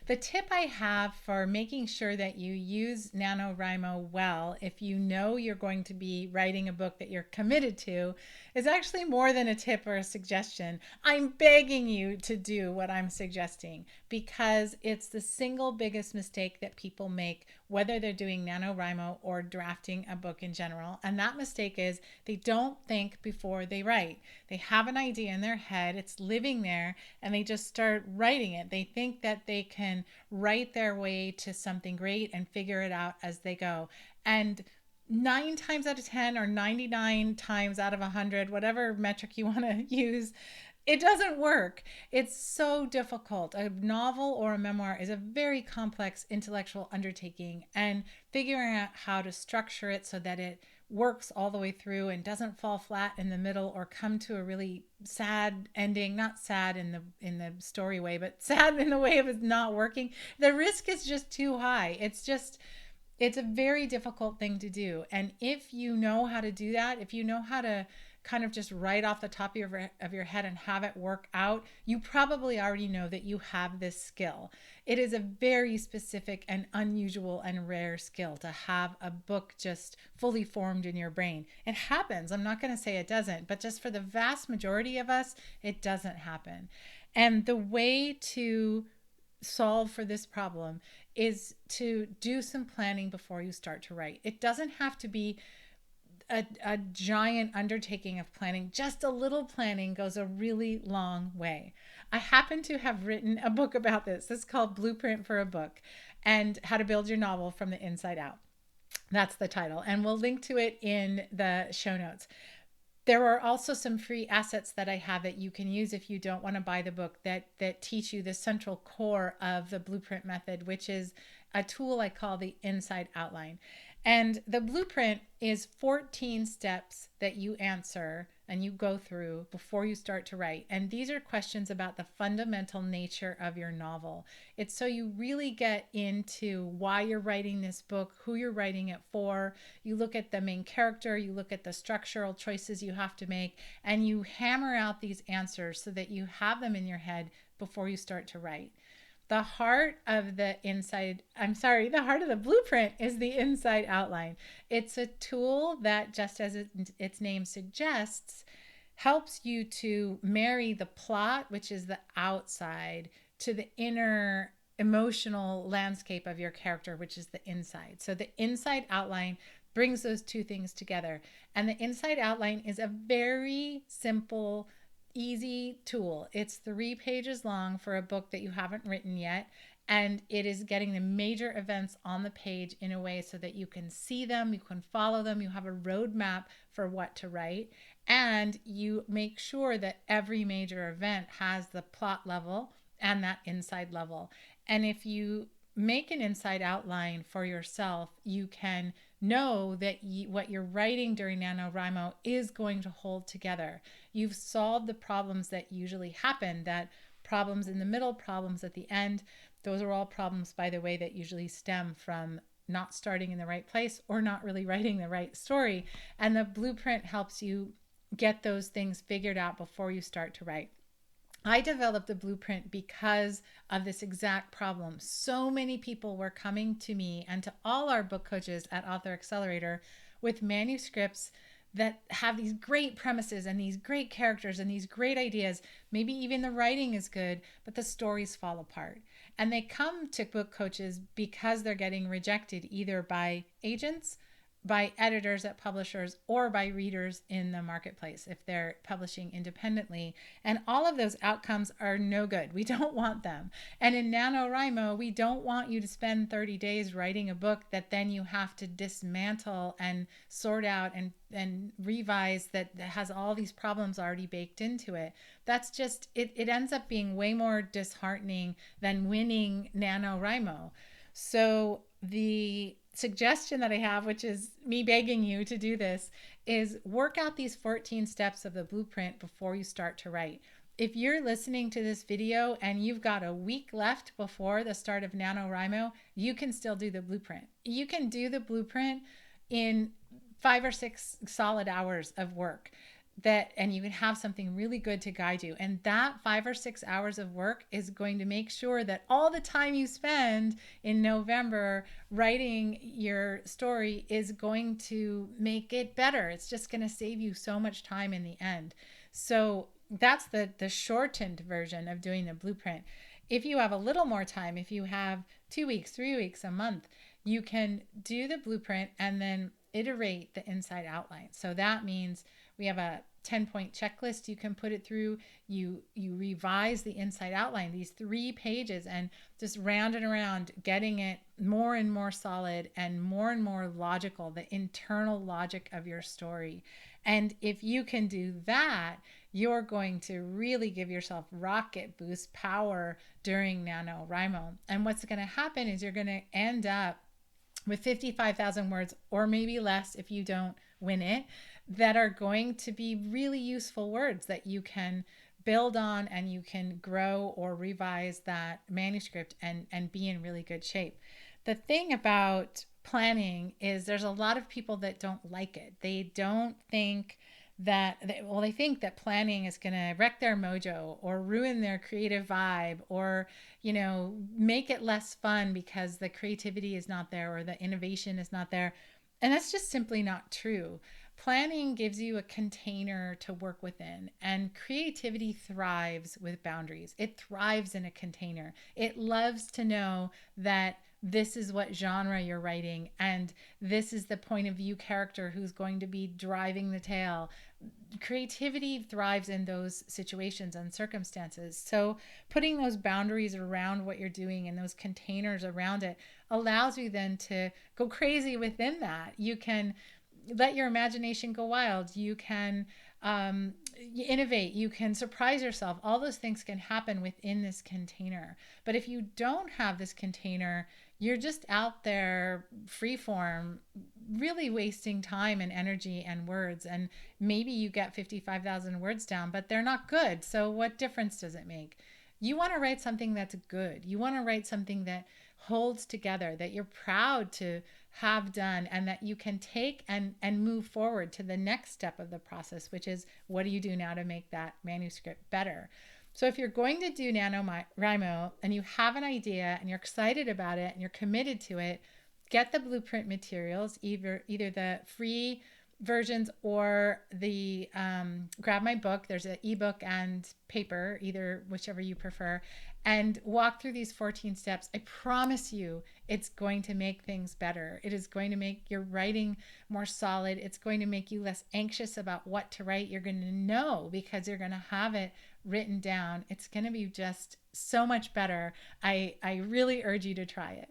The tip I have for making sure that you use NaNoWriMo well, if you know you're going to be writing a book that you're committed to, is actually more than a tip or a suggestion. I'm begging you to do what I'm suggesting because it's the single biggest mistake that people make, whether they're doing NaNoWriMo or drafting a book in general. And that mistake is they don't think before they write. They have an idea in their head, it's living there, and they just start writing it. They think that they can write their way to something great and figure it out as they go. And 9 times out of 10 or 99 times out of 100, whatever metric you want to use, it doesn't work. It's so difficult. A novel or a memoir is a very complex intellectual undertaking, and figuring out how to structure it so that it works all the way through and doesn't fall flat in the middle or come to a really sad ending, not sad in the story way, but sad in the way of it not working. The risk is just too high. It's a very difficult thing to do. And if you know how to do that, if you know how to kind of just write off the top of your head and have it work out, you probably already know that you have this skill. It is a very specific and unusual and rare skill to have a book just fully formed in your brain. It happens. I'm not going to say it doesn't, but just for the vast majority of us, it doesn't happen. And the way to solve for this problem is to do some planning before you start to write. It doesn't have to be a giant undertaking of planning. Just a little planning goes a really long way. I happen to have written a book about this. It's called Blueprint for a Book and How to Build Your Novel from the Inside Out. That's the title. And we'll link to it in the show notes. There are also some free assets that I have that you can use if you don't want to buy the book that teach you the central core of the blueprint method, which is a tool I call the Inside Outline. And the blueprint is 14 steps that you answer and you go through before you start to write. And these are questions about the fundamental nature of your novel. It's so you really get into why you're writing this book, who you're writing it for. You look at the main character, you look at the structural choices you have to make, and you hammer out these answers so that you have them in your head before you start to write. The heart of the blueprint is the inside outline. It's a tool that, just as its name suggests, helps you to marry the plot, which is the outside, to the inner emotional landscape of your character, which is the inside. So the inside outline brings those two things together. And the inside outline is a very simple, easy tool. It's 3 pages long for a book that you haven't written yet, and it is getting the major events on the page in a way so that you can see them, you can follow them, you have a roadmap for what to write, and you make sure that every major event has the plot level and that inside level. And if you make an inside outline for yourself, you can know that what you're writing during NaNoWriMo is going to hold together. You've solved the problems that usually happen, that problems in the middle, problems at the end. Those are all problems, by the way, that usually stem from not starting in the right place or not really writing the right story. And the blueprint helps you get those things figured out before you start to write. I developed the blueprint because of this exact problem. So many people were coming to me and to all our book coaches at Author Accelerator with manuscripts that have these great premises and these great characters and these great ideas. Maybe even the writing is good, but the stories fall apart. And they come to book coaches because they're getting rejected either by agents, by editors at publishers, or by readers in the marketplace if they're publishing independently. And all of those outcomes are no good. We don't want them. And in NaNoWriMo, we don't want you to spend 30 days writing a book that then you have to dismantle and sort out and revise, that has all these problems already baked into it. That's just, it ends up being way more disheartening than winning NaNoWriMo. So the suggestion that I have, which is me begging you to do this, is work out these 14 steps of the blueprint before you start to write. If you're listening to this video and you've got a week left before the start of NaNoWriMo, you can still do the blueprint. You can do the blueprint in 5 or 6 solid hours of work. that, and you can have something really good to guide you. And that 5 or 6 hours of work is going to make sure that all the time you spend in November writing your story is going to make it better. It's just going to save you so much time in the end. So that's the shortened version of doing the blueprint. If you have a little more time, if you have 2 weeks, 3 weeks, a month, you can do the blueprint and then iterate the inside outline. So that means we have a 10-point checklist you can put it through. You revise the inside outline, these 3 pages, and just round and around, getting it more and more solid and more logical, the internal logic of your story. And if you can do that, you're going to really give yourself rocket boost power during NaNoWriMo. And what's going to happen is you're going to end up with 55,000 words, or maybe less if you don't win it, that are going to be really useful words that you can build on, and you can grow or revise that manuscript and be in really good shape. The thing about planning is there's a lot of people that don't like it. They don't think that, they think that planning is going to wreck their mojo or ruin their creative vibe, or make it less fun because the creativity is not there or the innovation is not there. And that's just simply not true. Planning gives you a container to work within, and creativity thrives with boundaries. It thrives in a container. It loves to know that this is what genre you're writing, and this is the point of view character who's going to be driving the tale. Creativity thrives in those situations and circumstances. So putting those boundaries around what you're doing and those containers around it allows you then to go crazy within that. You can let your imagination go wild. You can innovate. You can surprise yourself. All those things can happen within this container. But if you don't have this container, you're just out there freeform, really wasting time and energy and words. And maybe you get 55,000 words down, but they're not good. So what difference does it make? You want to write something that's good. You want to write something that holds together, that you're proud to have done, and that you can take and move forward to the next step of the process, which is, what do you do now to make that manuscript better? So if you're going to do NaNoWriMo and you have an idea and you're excited about it and you're committed to it, get the blueprint materials, either the free versions or the grab my book. There's an ebook and paper, either whichever you prefer, and walk through these 14 steps. I promise you it's going to make things better. It is going to make your writing more solid. It's going to make you less anxious about what to write. You're going to know because you're going to have it written down. It's going to be just so much better. I really urge you to try it.